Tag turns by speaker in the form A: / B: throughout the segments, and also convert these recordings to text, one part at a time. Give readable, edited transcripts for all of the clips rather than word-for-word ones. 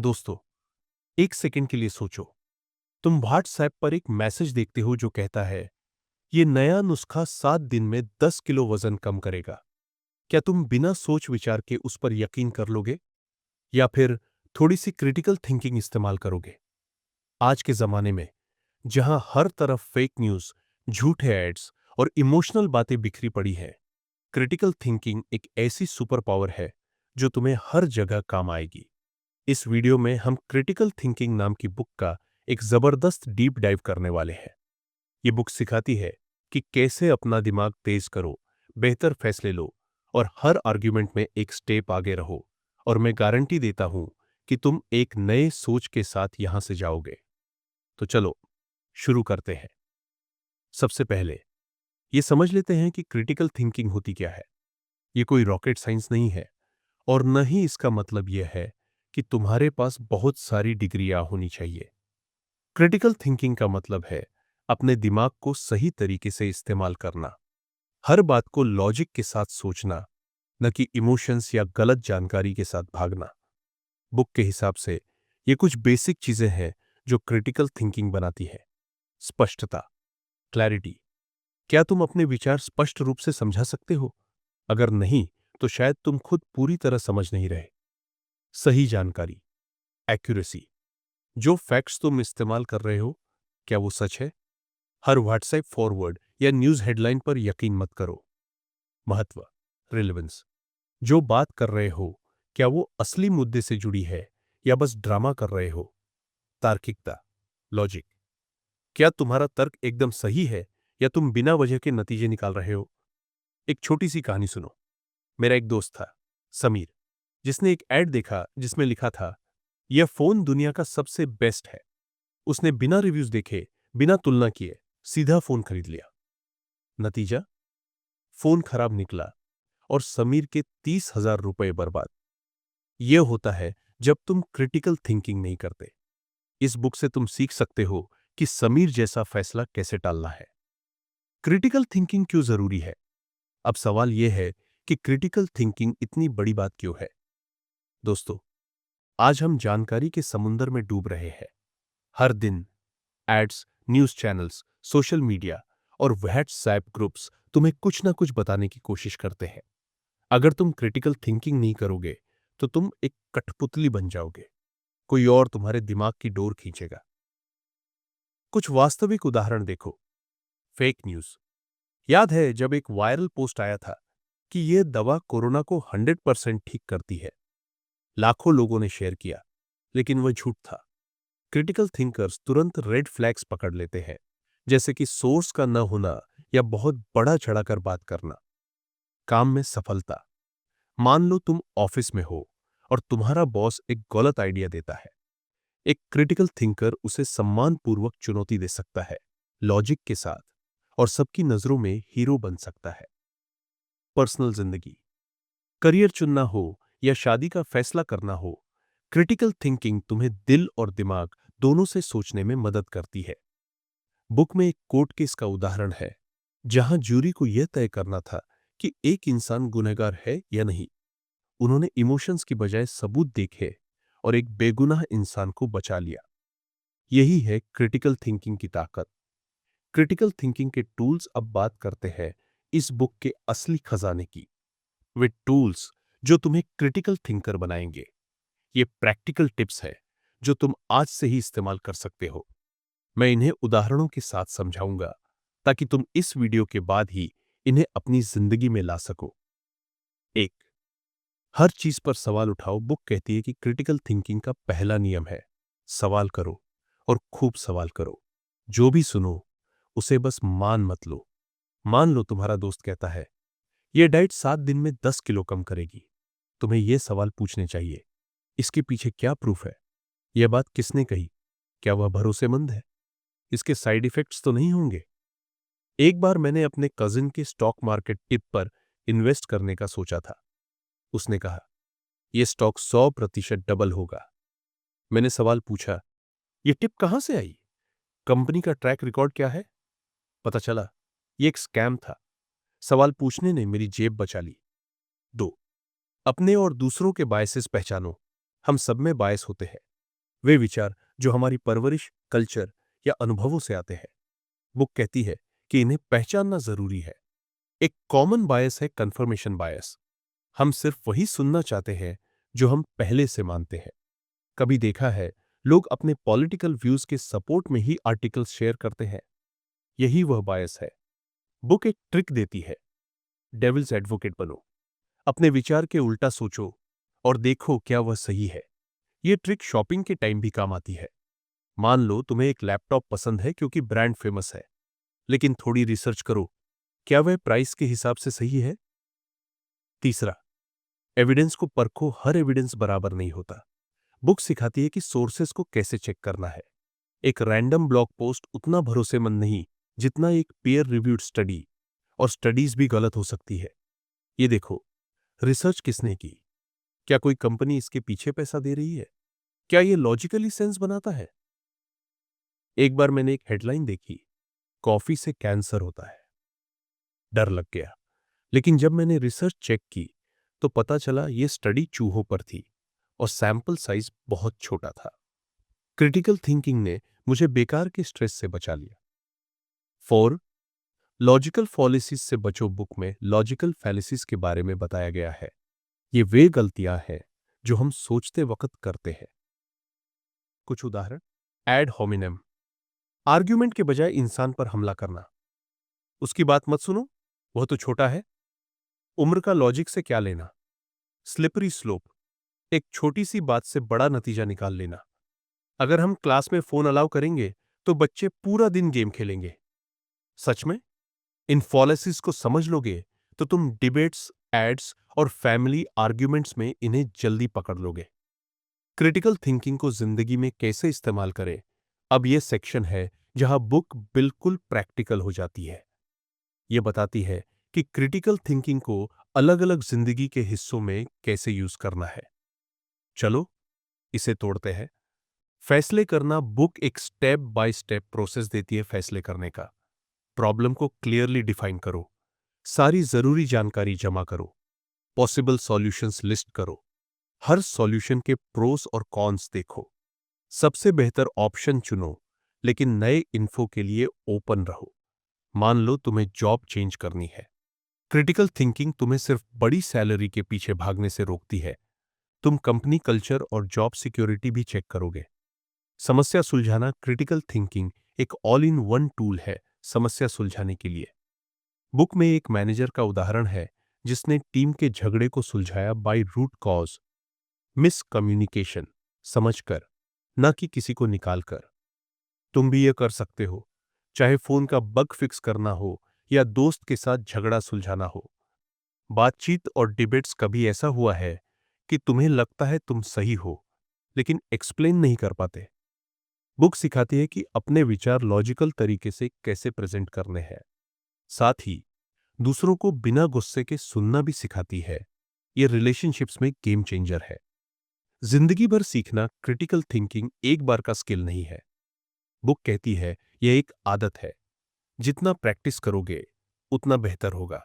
A: दोस्तों, एक सेकंड के लिए सोचो। तुम व्हाट्सएप पर एक मैसेज देखते हो जो कहता है, ये नया नुस्खा 7 दिन में 10 किलो वजन कम करेगा। क्या तुम बिना सोच विचार के उस पर यकीन कर लोगे या फिर थोड़ी सी क्रिटिकल थिंकिंग इस्तेमाल करोगे? आज के जमाने में जहां हर तरफ फेक न्यूज, झूठे एड्स और इमोशनल बातें बिखरी पड़ी हैं, क्रिटिकल थिंकिंग एक ऐसी सुपर पावर है जो तुम्हें हर जगह काम आएगी। इस वीडियो में हम क्रिटिकल थिंकिंग नाम की बुक का एक जबरदस्त डीप डाइव करने वाले हैं। ये बुक सिखाती है कि कैसे अपना दिमाग तेज करो, बेहतर फैसले लो और हर आर्ग्यूमेंट में एक स्टेप आगे रहो। और मैं गारंटी देता हूं कि तुम एक नए सोच के साथ यहां से जाओगे। तो चलो शुरू करते हैं। सबसे पहले ये समझ लेते हैं कि क्रिटिकल थिंकिंग होती क्या है। ये कोई रॉकेट साइंस नहीं है और न ही इसका मतलब यह है कि तुम्हारे पास बहुत सारी डिग्रियां होनी चाहिए। क्रिटिकल थिंकिंग का मतलब है अपने दिमाग को सही तरीके से इस्तेमाल करना, हर बात को लॉजिक के साथ सोचना, न कि इमोशंस या गलत जानकारी के साथ भागना। बुक के हिसाब से ये कुछ बेसिक चीजें हैं जो क्रिटिकल थिंकिंग बनाती है। स्पष्टता, क्लैरिटी। क्या तुम अपने विचार स्पष्ट रूप से समझा सकते हो? अगर नहीं, तो शायद तुम खुद पूरी तरह समझ नहीं रहे। सही जानकारी, एक्यूरेसी। जो फैक्ट्स तुम इस्तेमाल कर रहे हो, क्या वो सच है? हर व्हाट्सएप फॉरवर्ड या न्यूज हेडलाइन पर यकीन मत करो। महत्व, रिलेवेंस। जो बात कर रहे हो, क्या वो असली मुद्दे से जुड़ी है या बस ड्रामा कर रहे हो? तार्किकता, लॉजिक। क्या तुम्हारा तर्क एकदम सही है या तुम बिना वजह के नतीजे निकाल रहे हो? एक छोटी सी कहानी सुनो। मेरा एक दोस्त था, समीर, जिसने एक ऐड देखा जिसमें लिखा था, यह फोन दुनिया का सबसे बेस्ट है। उसने बिना रिव्यूज देखे, बिना तुलना किए सीधा फोन खरीद लिया। नतीजा, फोन खराब निकला और समीर के 30,000 रुपए बर्बाद। यह होता है जब तुम क्रिटिकल थिंकिंग नहीं करते। इस बुक से तुम सीख सकते हो कि समीर जैसा फैसला कैसे टालना है। क्रिटिकल थिंकिंग क्यों जरूरी है? अब सवाल यह है कि क्रिटिकल थिंकिंग इतनी बड़ी बात क्यों है? दोस्तों, आज हम जानकारी के समुंदर में डूब रहे हैं। हर दिन ads, news channels, social media और व्हाट्सएप ग्रुप्स तुम्हें कुछ ना कुछ बताने की कोशिश करते हैं। अगर तुम क्रिटिकल थिंकिंग नहीं करोगे तो तुम एक कठपुतली बन जाओगे। कोई और तुम्हारे दिमाग की डोर खींचेगा। कुछ वास्तविक उदाहरण देखो। Fake news. याद है जब एक वायरल पोस्ट आया था कि यह दवा कोरोना को 100% ठीक करती है। लाखों लोगों ने शेयर किया, लेकिन वह झूठ था। क्रिटिकल थिंकर्स तुरंत रेड फ्लैग्स पकड़ लेते हैं, जैसे कि सोर्स का न होना या बहुत बड़ा चढ़ाकर बात करना। काम में सफलता। मान लो तुम ऑफिस में हो और तुम्हारा बॉस एक गलत आइडिया देता है। एक क्रिटिकल थिंकर उसे सम्मानपूर्वक चुनौती दे सकता है, लॉजिक के साथ, और सबकी नजरों में हीरो बन सकता है। पर्सनल जिंदगी, करियर चुनना हो या शादी का फैसला करना हो, क्रिटिकल थिंकिंग तुम्हें दिल और दिमाग दोनों से सोचने में मदद करती है। बुक में एक कोर्ट केस का उदाहरण है जहां जूरी को यह तय करना था कि एक इंसान गुनहगार है या नहीं। उन्होंने इमोशंस की बजाय सबूत देखे और एक बेगुनाह इंसान को बचा लिया। यही है क्रिटिकल थिंकिंग की ताकत। क्रिटिकल थिंकिंग के टूल्स अब बात करते हैं इस बुक के असली खजाने की। वे टूल्स जो तुम्हें क्रिटिकल थिंकर बनाएंगे। ये प्रैक्टिकल टिप्स है जो तुम आज से ही इस्तेमाल कर सकते हो। मैं इन्हें उदाहरणों के साथ समझाऊंगा ताकि तुम इस वीडियो के बाद ही इन्हें अपनी जिंदगी में ला सको। एक, हर चीज पर सवाल उठाओ। बुक कहती है कि क्रिटिकल थिंकिंग का पहला नियम है, सवाल करो और खूब सवाल करो। जो भी सुनो उसे बस मान मत लो। मान लो तुम्हारा दोस्त कहता है, यह डाइट 7 दिन में 10 किलो कम करेगी। तुम्हें यह सवाल पूछने चाहिए, इसके पीछे क्या प्रूफ है? यह बात किसने कही? क्या वह भरोसेमंद है? इसके साइड इफेक्ट्स तो नहीं होंगे? एक बार मैंने अपने कजिन के स्टॉक मार्केट टिप पर इन्वेस्ट करने का सोचा था। उसने कहा, यह स्टॉक 100% डबल होगा। मैंने सवाल पूछा, यह टिप कहां से आई? कंपनी का ट्रैक रिकॉर्ड क्या है? पता चला यह एक स्कैम था। सवाल पूछने ने मेरी जेब बचा ली। 2, अपने और दूसरों के बायसेस पहचानो। हम सब में बायस होते हैं। वे विचार जो हमारी परवरिश, कल्चर या अनुभवों से आते हैं। बुक कहती है कि इन्हें पहचानना जरूरी है। एक कॉमन बायस है कंफर्मेशन बायस। हम सिर्फ वही सुनना चाहते हैं जो हम पहले से मानते हैं। कभी देखा है, लोग अपने पॉलिटिकल व्यूज के सपोर्ट में ही आर्टिकल्स शेयर करते हैं। यही वह बायस है। बुक एक ट्रिक देती है। डेविल्स एडवोकेट बनो, अपने विचार के उल्टा सोचो और देखो क्या वह सही है। यह ट्रिक शॉपिंग के टाइम भी काम आती है। मान लो तुम्हें एक लैपटॉप पसंद है क्योंकि ब्रांड फेमस है, लेकिन थोड़ी रिसर्च करो, क्या वह प्राइस के हिसाब से सही है? तीसरा, एविडेंस को परखो। हर एविडेंस बराबर नहीं होता। बुक सिखाती है कि सोर्सेस को कैसे चेक करना है। एक रैंडम ब्लॉग पोस्ट उतना भरोसेमंद नहीं जितना एक पीयर रिव्यूड स्टडी, और स्टडीज भी गलत हो सकती है। ये देखो, रिसर्च किसने की? क्या कोई कंपनी इसके पीछे पैसा दे रही है? क्या ये लॉजिकली सेंस बनाता है? एक बार मैंने एक हेडलाइन देखी, कॉफी से कैंसर होता है। डर लग गया, लेकिन जब मैंने रिसर्च चेक की तो पता चला यह स्टडी चूहों पर थी और सैंपल साइज बहुत छोटा था। क्रिटिकल थिंकिंग ने मुझे बेकार के स्ट्रेस से बचा लिया। 4. लॉजिकल फॉलिसीज से बचो। बुक में लॉजिकल फैलिसीज के बारे में बताया गया है। ये वे गलतियां हैं जो हम सोचते वक्त करते हैं। कुछ उदाहरण: एड होमिनेम, आर्ग्यूमेंट के बजाय इंसान पर हमला करना। उसकी बात मत सुनो, वह तो छोटा है। उम्र का लॉजिक से क्या लेना। स्लिपरी स्लोप, एक छोटी सी बात से बड़ा नतीजा निकाल लेना। अगर हम क्लास में फोन अलाउ करेंगे तो बच्चे पूरा दिन गेम खेलेंगे। सच में, इन फॉलिसीज को समझ लोगे तो तुम डिबेट्स, एड्स और फैमिली आर्ग्यूमेंट्स में इन्हें जल्दी पकड़ लोगे। क्रिटिकल थिंकिंग को जिंदगी में कैसे इस्तेमाल करें, अब यह सेक्शन है जहां बुक बिल्कुल प्रैक्टिकल हो जाती है। यह बताती है कि क्रिटिकल थिंकिंग को अलग अलग जिंदगी के हिस्सों में कैसे यूज करना है। चलो इसे तोड़ते हैं। फैसले करना। बुक एक स्टेप बाय स्टेप प्रोसेस देती है फैसले करने का। प्रॉब्लम को क्लियरली डिफाइन करो, सारी जरूरी जानकारी जमा करो, पॉसिबल सॉल्यूशंस लिस्ट करो, हर सॉल्यूशन के प्रोस और कॉन्स देखो, सबसे बेहतर ऑप्शन चुनो, लेकिन नए इन्फो के लिए ओपन रहो। मान लो तुम्हें जॉब चेंज करनी है। क्रिटिकल थिंकिंग तुम्हें सिर्फ बड़ी सैलरी के पीछे भागने से रोकती है। तुम कंपनी कल्चर और जॉब सिक्योरिटी भी चेक करोगे। समस्या सुलझाना। क्रिटिकल थिंकिंग एक ऑल इन वन टूल है समस्या सुलझाने के लिए। बुक में एक मैनेजर का उदाहरण है जिसने टीम के झगड़े को सुलझाया बाय रूट कॉज, मिसकम्युनिकेशन समझकर, न कि किसी को निकालकर। तुम भी यह कर सकते हो, चाहे फोन का बग फिक्स करना हो या दोस्त के साथ झगड़ा सुलझाना हो। बातचीत और डिबेट्स कभी ऐसा हुआ है कि तुम्हें लगता है तुम सही हो, लेकिन एक्सप्लेन नहीं कर पाते। बुक सिखाती है कि अपने विचार लॉजिकल तरीके से कैसे प्रेजेंट करने हैं। साथ ही दूसरों को बिना गुस्से के सुनना भी सिखाती है। यह रिलेशनशिप्स में गेम चेंजर है। जिंदगी भर सीखना। क्रिटिकल थिंकिंग एक बार का स्किल नहीं है। बुक कहती है यह एक आदत है। जितना प्रैक्टिस करोगे उतना बेहतर होगा।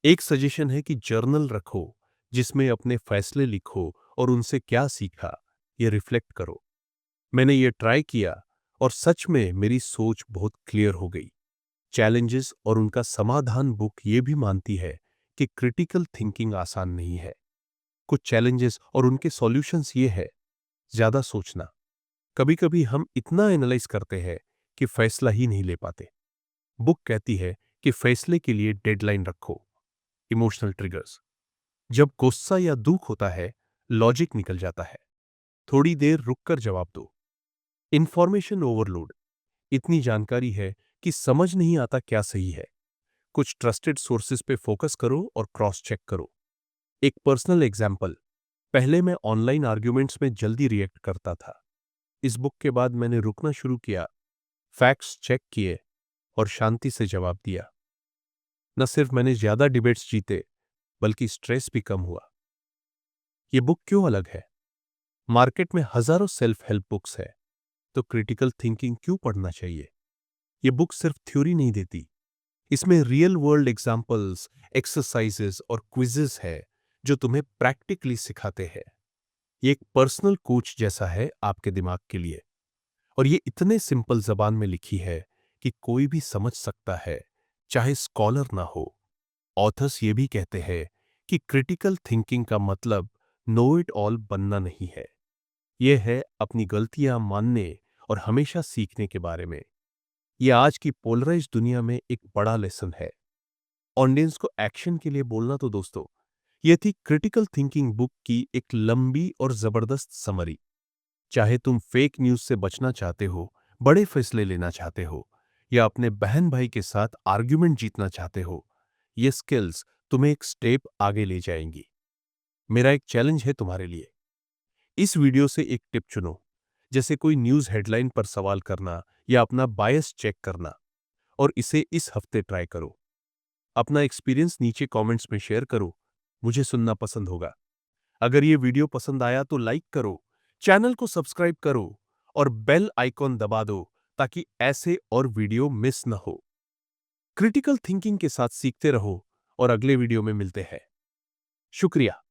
A: एक सजेशन है कि जर्नल रखो जिसमें अपने फैसले लिखो और उनसे क्या सीखा यह रिफ्लेक्ट करो। मैंने ये ट्राई किया और सच में मेरी सोच बहुत क्लियर हो गई। चैलेंजेस और उनका समाधान। बुक ये भी मानती है कि क्रिटिकल थिंकिंग आसान नहीं है। कुछ चैलेंजेस और उनके सॉल्यूशंस ये है: ज्यादा सोचना। कभी कभी हम इतना एनालाइज करते हैं कि फैसला ही नहीं ले पाते। बुक कहती है कि फैसले के लिए डेडलाइन रखो। इमोशनल ट्रिगर्स, जब गुस्सा या दुख होता है लॉजिक निकल जाता है, थोड़ी देर रुककर जवाब दो। इंफॉर्मेशन ओवरलोड, इतनी जानकारी है कि समझ नहीं आता क्या सही है। कुछ ट्रस्टेड सोर्सेज पे फोकस करो और क्रॉस चेक करो। एक पर्सनल एग्जाम्पल, पहले मैं ऑनलाइन आर्ग्यूमेंट्स में जल्दी रिएक्ट करता था। इस बुक के बाद मैंने रुकना शुरू किया, फैक्ट्स चेक किए और शांति से जवाब दिया। न सिर्फ मैंने ज्यादा डिबेट्स जीते, बल्कि स्ट्रेस भी कम हुआ। यह बुक क्यों अलग है? मार्केट में हजारों सेल्फ हेल्प बुक्स है, तो क्रिटिकल थिंकिंग क्यों पढ़ना चाहिए? यह बुक सिर्फ थ्योरी नहीं देती, इसमें रियल वर्ल्ड एग्जाम्पल्स, एक्सरसाइजेस और क्विजेस है जो तुम्हें प्रैक्टिकली सिखाते हैं। ये एक पर्सनल कोच जैसा है आपके दिमाग के लिए, और ये इतने सिंपल जबान में लिखी है कि कोई भी समझ सकता है, चाहे स्कॉलर ना हो। ऑथर्स ये भी कहते हैं कि क्रिटिकल थिंकिंग का मतलब नो इट ऑल बनना नहीं है। यह है अपनी गलतियां मानने और हमेशा सीखने के बारे में। यह आज की पोलराइज्ड दुनिया में एक बड़ा लेसन है। ऑडियंस को एक्शन के लिए बोलना तो दोस्तों, यह थी क्रिटिकल थिंकिंग बुक की एक लंबी और जबरदस्त समरी। चाहे तुम फेक न्यूज से बचना चाहते हो, बड़े फैसले लेना चाहते हो, या अपने बहन भाई के साथ आर्ग्यूमेंट जीतना चाहते हो, ये स्किल्स तुम्हें एक स्टेप आगे ले जाएंगी। मेरा एक चैलेंज है तुम्हारे लिए। इस वीडियो से एक टिप चुनो, जैसे कोई न्यूज हेडलाइन पर सवाल करना या अपना बायस चेक करना, और इसे इस हफ्ते ट्राई करो। अपना एक्सपीरियंस नीचे कमेंट्स में शेयर करो, मुझे सुनना पसंद होगा। अगर ये वीडियो पसंद आया तो लाइक करो, चैनल को सब्सक्राइब करो और बेल आइकॉन दबा दो ताकि ऐसे और वीडियो मिस न हो। क्रिटिकल थिंकिंग के साथ सीखते रहो और अगले वीडियो में मिलते हैं। शुक्रिया।